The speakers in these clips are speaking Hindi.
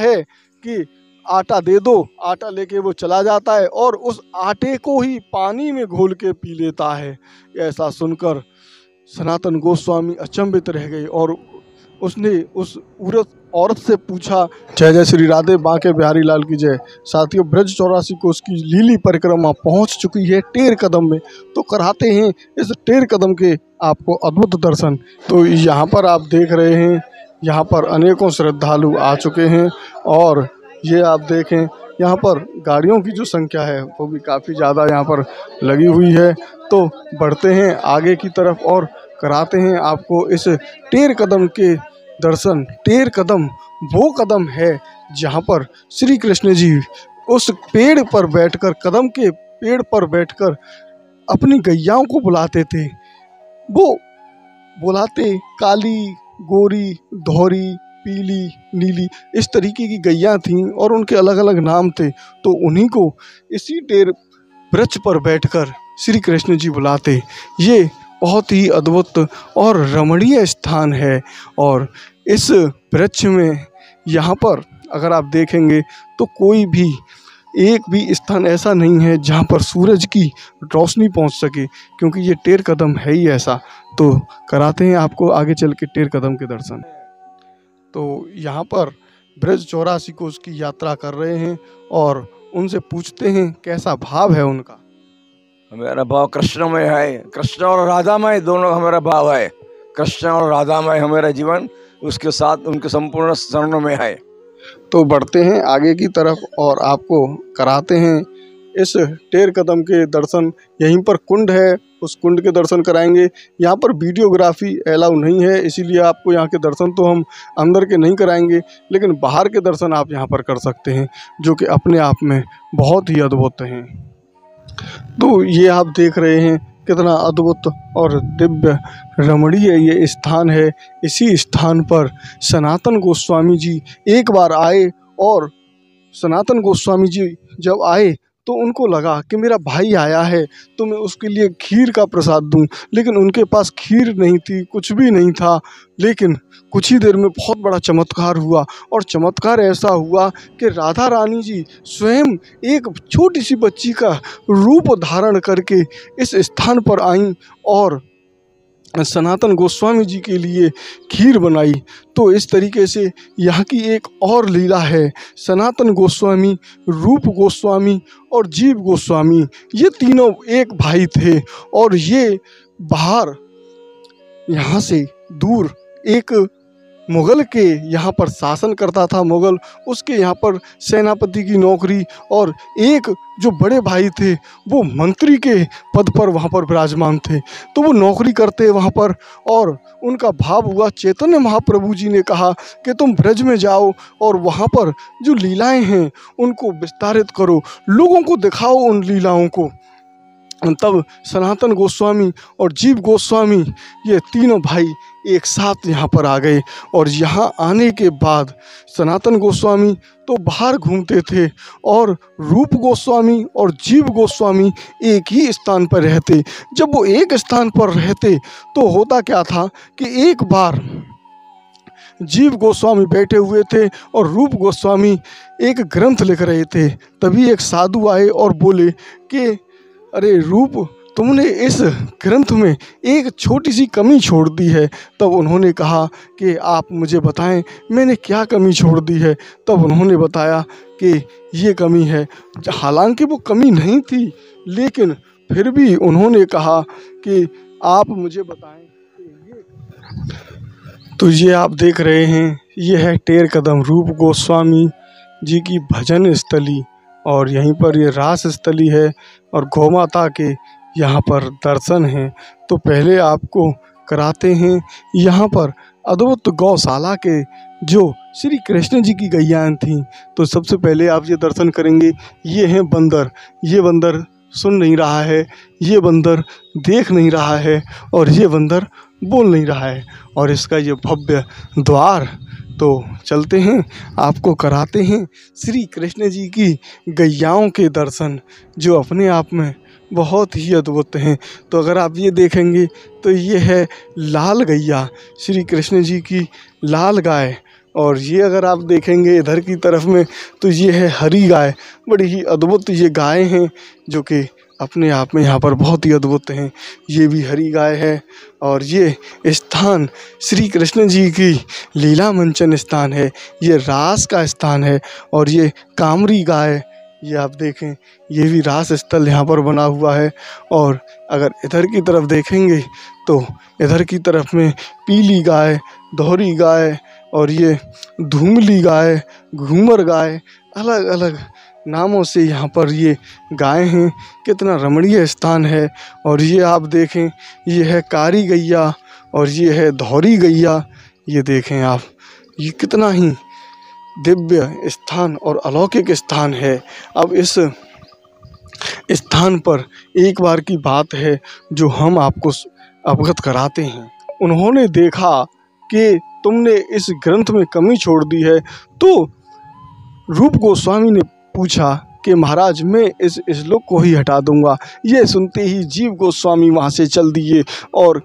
है कि आटा दे दो, आटा लेके वो चला जाता है और उस आटे को ही पानी में घोल के पी लेता है। ऐसा सुनकर सनातन गोस्वामी अचंभित रह गए और उसने उस औरत से पूछा, जय जय श्री राधे बांके बिहारी लाल की जय। साथियों, ब्रज 84 को उसकी लीली परिक्रमा पहुंच चुकी है टेर कदम में, तो कराते हैं इस टेर कदम के आपको अद्भुत दर्शन। तो यहाँ पर आप देख रहे हैं, यहाँ पर अनेकों श्रद्धालु आ चुके हैं और ये आप देखें यहाँ पर गाड़ियों की जो संख्या है वो भी काफ़ी ज़्यादा यहाँ पर लगी हुई है। तो बढ़ते हैं आगे की तरफ और कराते हैं आपको इस टेर कदम के दर्शन। टेर कदम वो कदम है जहाँ पर श्री कृष्ण जी उस पेड़ पर बैठकर, कदम के पेड़ पर बैठकर अपनी गैयाओं को बुलाते थे। वो बुलाते काली, गोरी, धौरी, पीली, नीली, इस तरीके की गैया थीं और उनके अलग अलग नाम थे। तो उन्हीं को इसी टेर वृक्ष पर बैठकर श्री कृष्ण जी बुलाते। ये बहुत ही अद्भुत और रमणीय स्थान है और इस वृक्ष में यहाँ पर अगर आप देखेंगे तो कोई भी एक भी स्थान ऐसा नहीं है जहाँ पर सूरज की रोशनी पहुँच सके, क्योंकि ये टेर कदम है ही ऐसा। तो कराते हैं आपको आगे चल के टेर कदम के दर्शन। तो यहाँ पर ब्रज 84 को उसकी यात्रा कर रहे हैं और उनसे पूछते हैं कैसा भाव है उनका। हमारा भाव कृष्णमय है, कृष्ण और राधामय दोनों हमारा भाव है। कृष्ण और राधामय हमारा जीवन, उसके साथ उनके संपूर्ण शरण में है। तो बढ़ते हैं आगे की तरफ और आपको कराते हैं इस टेर कदम के दर्शन। यहीं पर कुंड है, उस कुंड के दर्शन कराएंगे। यहाँ पर वीडियोग्राफी अलाउ नहीं है, इसीलिए आपको यहाँ के दर्शन तो हम अंदर के नहीं कराएंगे, लेकिन बाहर के दर्शन आप यहाँ पर कर सकते हैं, जो कि अपने आप में बहुत ही अद्भुत हैं। तो ये आप देख रहे हैं कितना अद्भुत और दिव्य रमणीय ये स्थान है। इसी स्थान पर सनातन गोस्वामी जी एक बार आए और सनातन गोस्वामी जी जब आए तो उनको लगा कि मेरा भाई आया है तो मैं उसके लिए खीर का प्रसाद दूं, लेकिन उनके पास खीर नहीं थी, कुछ भी नहीं था। लेकिन कुछ ही देर में बहुत बड़ा चमत्कार हुआ और चमत्कार ऐसा हुआ कि राधा रानी जी स्वयं एक छोटी सी बच्ची का रूप धारण करके इस स्थान पर आईं और सनातन गोस्वामी जी के लिए खीर बनाई। तो इस तरीके से यहाँ की एक और लीला है। सनातन गोस्वामी, रूप गोस्वामी और जीव गोस्वामी, ये तीनों एक भाई थे और ये बाहर यहाँ से दूर एक मुग़ल के यहाँ पर शासन करता था। मुग़ल उसके यहाँ पर सेनापति की नौकरी और एक जो बड़े भाई थे वो मंत्री के पद पर वहाँ पर विराजमान थे। तो वो नौकरी करते वहाँ पर और उनका भाव हुआ, चैतन्य महाप्रभु जी ने कहा कि तुम ब्रज में जाओ और वहाँ पर जो लीलाएं हैं उनको विस्तारित करो, लोगों को दिखाओ उन लीलाओं को। तब सनातन गोस्वामी और जीव गोस्वामी ये तीनों भाई एक साथ यहाँ पर आ गए और यहाँ आने के बाद सनातन गोस्वामी तो बाहर घूमते थे और रूप गोस्वामी और जीव गोस्वामी एक ही स्थान पर रहते। जब वो एक स्थान पर रहते तो होता क्या था कि एक बार जीव गोस्वामी बैठे हुए थे और रूप गोस्वामी एक ग्रंथ लिख रहे थे। तभी एक साधु आए और बोले कि अरे रूप, तुमने इस ग्रंथ में एक छोटी सी कमी छोड़ दी है। तब उन्होंने कहा कि आप मुझे बताएं मैंने क्या कमी छोड़ दी है। तब उन्होंने बताया कि ये कमी है। हालांकि वो कमी नहीं थी, लेकिन फिर भी उन्होंने कहा कि आप मुझे बताएं कि ये। तो ये आप देख रहे हैं, ये है टेर कदम रूप गोस्वामी जी की भजन स्थली और यहीं पर ये रास स्थली है और गौ माता के यहाँ पर दर्शन हैं। तो पहले आपको कराते हैं यहाँ पर अद्भुत गौशाला के जो श्री कृष्ण जी की गैयाएँ थीं। तो सबसे पहले आप ये दर्शन करेंगे, ये हैं बंदर। ये बंदर सुन नहीं रहा है, ये बंदर देख नहीं रहा है और ये बंदर बोल नहीं रहा है और इसका ये भव्य द्वार। तो चलते हैं, आपको कराते हैं श्री कृष्ण जी की गैयाओं के दर्शन, जो अपने आप में बहुत ही अद्भुत हैं। तो अगर आप ये देखेंगे तो ये है लाल गैया, श्री कृष्ण जी की लाल गाय। और ये अगर आप देखेंगे इधर की तरफ में तो ये है हरी गाय। बड़ी ही अद्भुत ये गाय हैं जो कि अपने आप में यहाँ पर बहुत ही अद्भुत हैं। ये भी हरी गाय है और ये स्थान श्री कृष्ण जी की लीला मंचन स्थान है। ये रास का स्थान है और ये कामरी गाय, ये आप देखें ये भी रास स्थल यहाँ पर बना हुआ है। और अगर इधर की तरफ देखेंगे तो इधर की तरफ में पीली गाय, दोहरी गाय और ये धूमली गाय, घूमर गाय, अलग अलग नामों से यहाँ पर ये गाय हैं। कितना रमणीय स्थान है। और ये आप देखें ये है कारी गैया और ये है धौरी गैया। ये देखें आप, ये कितना ही दिव्य स्थान और अलौकिक स्थान है। अब इस स्थान पर एक बार की बात है जो हम आपको अवगत कराते हैं। उन्होंने देखा कि तुमने इस ग्रंथ में कमी छोड़ दी है, तो रूप गोस्वामी ने पूछा कि महाराज मैं इस श्लोक को ही हटा दूंगा। ये सुनते ही जीव गोस्वामी वहाँ से चल दिए और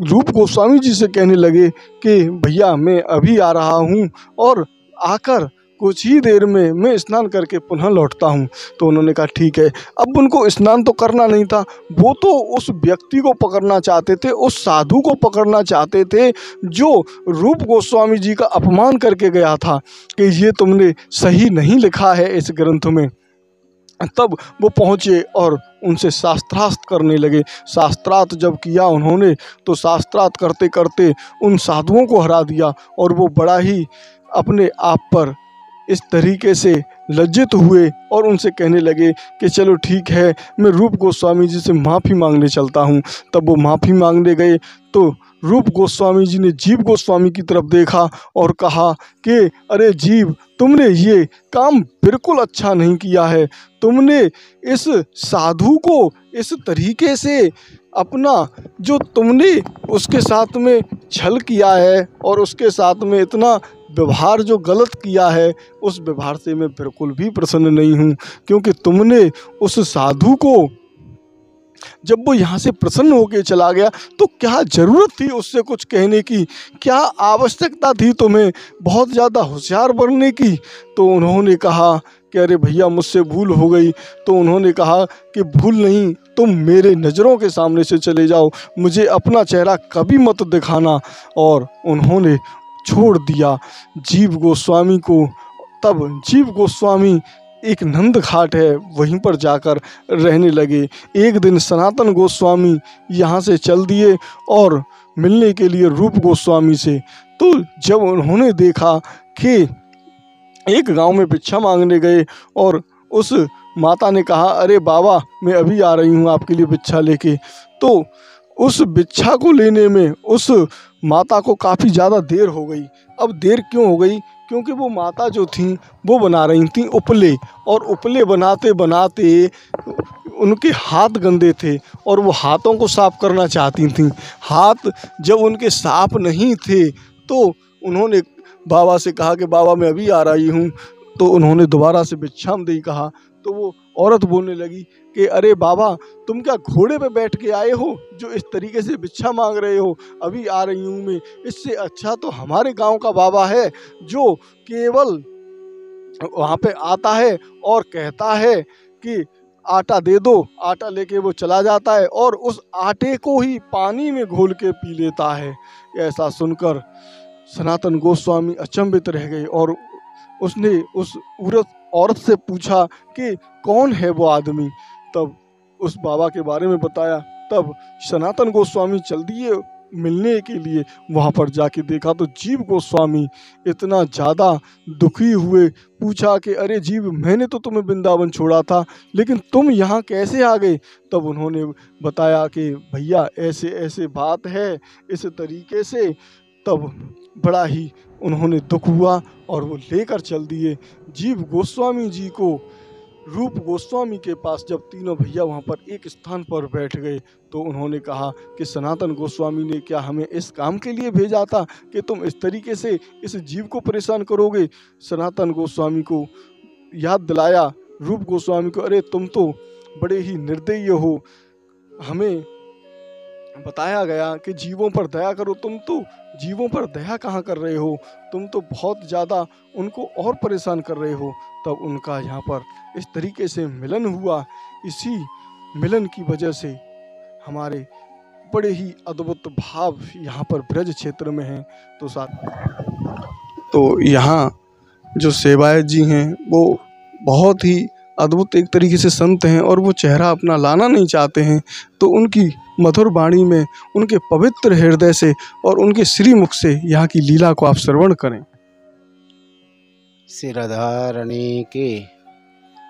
रूप गोस्वामी जी से कहने लगे कि भैया मैं अभी आ रहा हूँ और आकर कुछ ही देर में मैं स्नान करके पुनः लौटता हूँ। तो उन्होंने कहा ठीक है। अब उनको स्नान तो करना नहीं था, वो तो उस व्यक्ति को पकड़ना चाहते थे, उस साधु को पकड़ना चाहते थे जो रूप गोस्वामी जी का अपमान करके गया था कि ये तुमने सही नहीं लिखा है इस ग्रंथ में। तब वो पहुँचे और उनसे शास्त्रार्थ करने लगे। शास्त्रार्थ जब किया उन्होंने तो शास्त्रार्थ करते करते उन साधुओं को हरा दिया और वो बड़ा ही अपने आप पर इस तरीके से लज्जित हुए और उनसे कहने लगे कि चलो ठीक है मैं रूप गोस्वामी जी से माफ़ी मांगने चलता हूँ। तब वो माफ़ी मांगने गए तो रूप गोस्वामी जी ने जीव गोस्वामी की तरफ देखा और कहा कि अरे जीव, तुमने ये काम बिल्कुल अच्छा नहीं किया है। तुमने इस साधु को इस तरीके से अपना जो तुमने उसके साथ में छल किया है और उसके साथ में इतना व्यवहार जो गलत किया है, उस व्यवहार से मैं बिल्कुल भी प्रसन्न नहीं हूँ। क्योंकि तुमने उस साधु को जब वो यहाँ से प्रसन्न होकर चला गया तो क्या ज़रूरत थी उससे कुछ कहने की, क्या आवश्यकता थी तुम्हें बहुत ज़्यादा होशियार बनने की। तो उन्होंने कहा कि अरे भैया मुझसे भूल हो गई। तो उन्होंने कहा कि भूल नहीं, तुम मेरे नज़रों के सामने से चले जाओ, मुझे अपना चेहरा कभी मत दिखाना। और उन्होंने छोड़ दिया जीव गोस्वामी को। तब जीव गोस्वामी एक नंद घाट है वहीं पर जाकर रहने लगे। एक दिन सनातन गोस्वामी यहाँ से चल दिए और मिलने के लिए रूप गोस्वामी से। तो जब उन्होंने देखा कि एक गांव में भिक्षा मांगने गए और उस माता ने कहा अरे बाबा मैं अभी आ रही हूँ आपके लिए भिक्षा लेके। तो उस भिक्षा को लेने में उस माता को काफ़ी ज़्यादा देर हो गई। अब देर क्यों हो गई? क्योंकि वो माता जो थी वो बना रही थी उपले, और उपले बनाते बनाते उनके हाथ गंदे थे और वो हाथों को साफ करना चाहती थीं। हाथ जब उनके साफ नहीं थे तो उन्होंने बाबा से कहा कि बाबा मैं अभी आ रही हूँ। तो उन्होंने दोबारा से भिक्षामदेही कहा। तो वो औरत बोलने लगी कि अरे बाबा तुम क्या घोड़े पे बैठ के आए हो जो इस तरीके से भिक्षा मांग रहे हो? अभी आ रही हूँ मैं। इससे अच्छा तो हमारे गांव का बाबा है जो केवल वहाँ पे आता है और कहता है कि आटा दे दो, आटा लेके वो चला जाता है और उस आटे को ही पानी में घोल के पी लेता है। ऐसा सुनकर सनातन गोस्वामी अचंभित रह गए और उसने उस औरत से पूछा कि कौन है वो आदमी। तब उस बाबा के बारे में बताया। तब सनातन गोस्वामी चल दिए मिलने के लिए। वहाँ पर जाके देखा तो जीव गोस्वामी इतना ज़्यादा दुखी हुए। पूछा कि अरे जीव, मैंने तो तुम्हें वृंदावन छोड़ा था लेकिन तुम यहाँ कैसे आ गए? तब उन्होंने बताया कि भैया ऐसे ऐसे बात है, इस तरीके से। तब बड़ा ही उन्होंने दुख हुआ और वो लेकर चल दिए जीव गोस्वामी जी को रूप गोस्वामी के पास। जब तीनों भैया वहाँ पर एक स्थान पर बैठ गए तो उन्होंने कहा कि सनातन गोस्वामी ने क्या हमें इस काम के लिए भेजा था कि तुम इस तरीके से इस जीव को परेशान करोगे? सनातन गोस्वामी को याद दिलाया रूप गोस्वामी को, अरे तुम तो बड़े ही निर्दयी हो, हमें बताया गया कि जीवों पर दया करो, तुम तो जीवों पर दया कहाँ कर रहे हो, तुम तो बहुत ज़्यादा उनको और परेशान कर रहे हो। तब उनका यहाँ पर इस तरीके से मिलन हुआ। इसी मिलन की वजह से हमारे बड़े ही अद्भुत भाव यहाँ पर ब्रज क्षेत्र में हैं। तो यहाँ जो सेवायत जी हैं वो बहुत ही अद्भुत एक तरीके से संत हैं और वो चेहरा अपना लाना नहीं चाहते हैं। तो उनकी मधुर वाणी में, उनके पवित्र हृदय से और उनके श्रीमुख से यहाँ की लीला को आप श्रवण करें। श्री राधा रानी के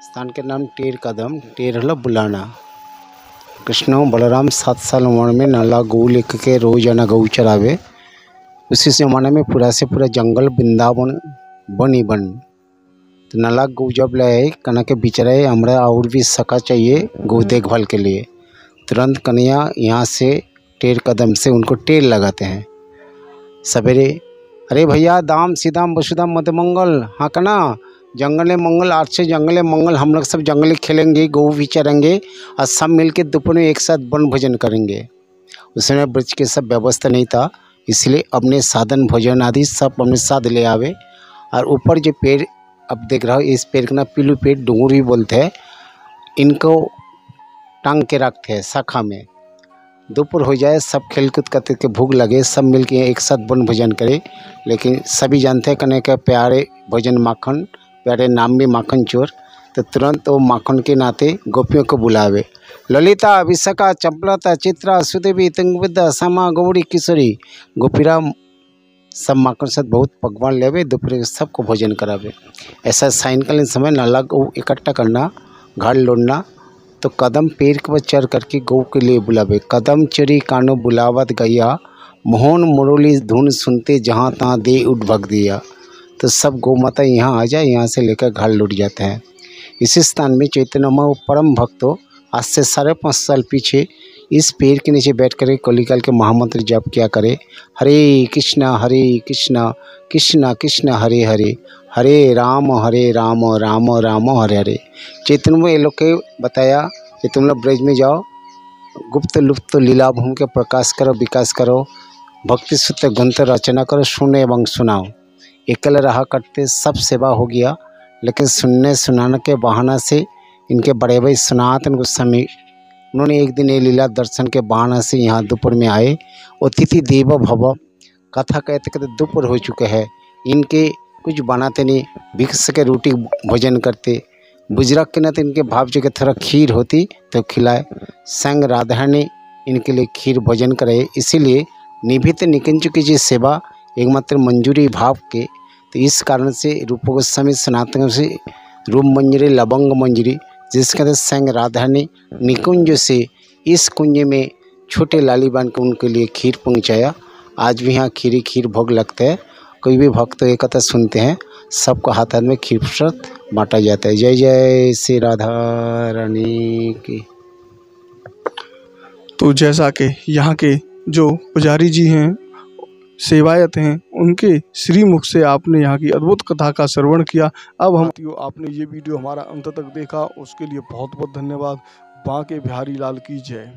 स्थान के नाम टेर कदम, टेर हल बुलाना। कृष्ण बलराम 7 साल उम्र में नाला गौ लेकर के रोजाना गौ चरावे। उसी जमाने में पूरा से पूरा जंगल वृंदावन बनी बन। तो नाला गौ जब लाए कना के बिचराए, हमारा और भी सका चाहिए गौ देखभाल के लिए। तुरंत कन्हैया यहाँ से टेर कदम से उनको टेर लगाते हैं। सवेरे अरे भैया दाम सीधाम वसुधाम मधुमंगल, हाँ कना जंगले मंगल, आज से जंगले मंगल, हम लोग सब जंगले खेलेंगे, गौ भी चरेंगे और सब मिलके दोपहर में एक साथ वन भोजन करेंगे। उस समय ब्रज के सब व्यवस्था नहीं था, इसलिए अपने साधन भोजन आदि सब अपने साथ ले आवे। और ऊपर जो पेड़ अब देख रहा हो, इस पेड़ का ना पीलू पेड़ डूंगर भी बोलते हैं, इनको टांग के रखते हैं शाखा में। दोपहर हो जाए, सब खेल कूद करते के भूख लगे, सब मिलके एक साथ वन भोजन करें। लेकिन सभी जानते हैं कने के प्यारे भोजन माखन, प्यारे नाम भी माखन चोर। तो तुरंत वो माखन के नाते गोपियों को बुलावे। ललिता, विशाखा, चंपलता, चित्रा, सुदेवी, तुंगविद्या, समा, गौरी, किशोरी, गोपीरा सब माखन साथ बहुत पकवान लेवे, दोपहर सबको भोजन करावे। ऐसा सायंकालीन समय नाला गौ इकट्ठा करना, घर लौटना। तो कदम पेड़ के चढ़ करके गौ के लिए बुलावे। कदम चरी कानो बुलावत गैया, मोहन मुरली धुन सुनते जहाँ तहाँ दे उठ भग दिया। तो सब गौ माता यहाँ आ जाए, यहाँ से लेकर घर लौट जाते हैं। इसी स्थान में चैतन्य परम भक्तों आज से 5.5 साल पीछे इस पेड़ के नीचे बैठ कर कलिकाल के महामंत्र जप किया करे। हरे कृष्णा कृष्णा कृष्ण हरे हरे, हरे राम राम राम हरे हरे। चैतन्य में ये लोग के बताया कि तुम लोग ब्रज में जाओ, गुप्त लुप्त लीला भूमि के प्रकाश करो, विकास करो, भक्ति सूत्र ग्रंथ रचना करो, सुने एवं सुनाओ। एकल रहा करते सब सेवा हो गया, लेकिन सुनने सुनाने के बहाना से इनके बड़े भाई सनातन गोस्वामी उन्होंने एक दिन ये लीला दर्शन के बहाना से यहाँ दोपहर में आए। अतिथि देवो भव कथा कहते कहते दोपहर हो चुके हैं। इनके कुछ बनाते नहीं, भिक्स के रोटी भोजन करते। बुजुर्ग के नाते इनके भाव जो थोड़ा खीर होती तो खिलाए। संग राधा ने इनके लिए खीर भोजन कराए। इसीलिए निभित निकुंज की जो सेवा एकमात्र मंजूरी भाव के, तो इस कारण से रूप गोस्वामी सनातन से रूप मंजरी लवंग मंजरी, जिसके अंदर संग राधा ने निकुंज से इस कुंज में छोटे लाली बांध के उनके लिए खीर पहुँचाया। आज भी यहाँ खीर भोग लगता है। कोई भी भक्त एक कथा सुनते हैं, सबको हाथ हाथ में खीर प्रसाद बांटा जाता है। जय जय श्री राधा रानी की। तो जैसा कि यहाँ के जो पुजारी जी हैं, सेवायत हैं, उनके श्रीमुख से आपने यहाँ की अद्भुत कथा का श्रवण किया। अब आपने ये वीडियो हमारा अंत तक देखा, उसके लिए बहुत बहुत धन्यवाद। बांके बिहारी लाल की जय।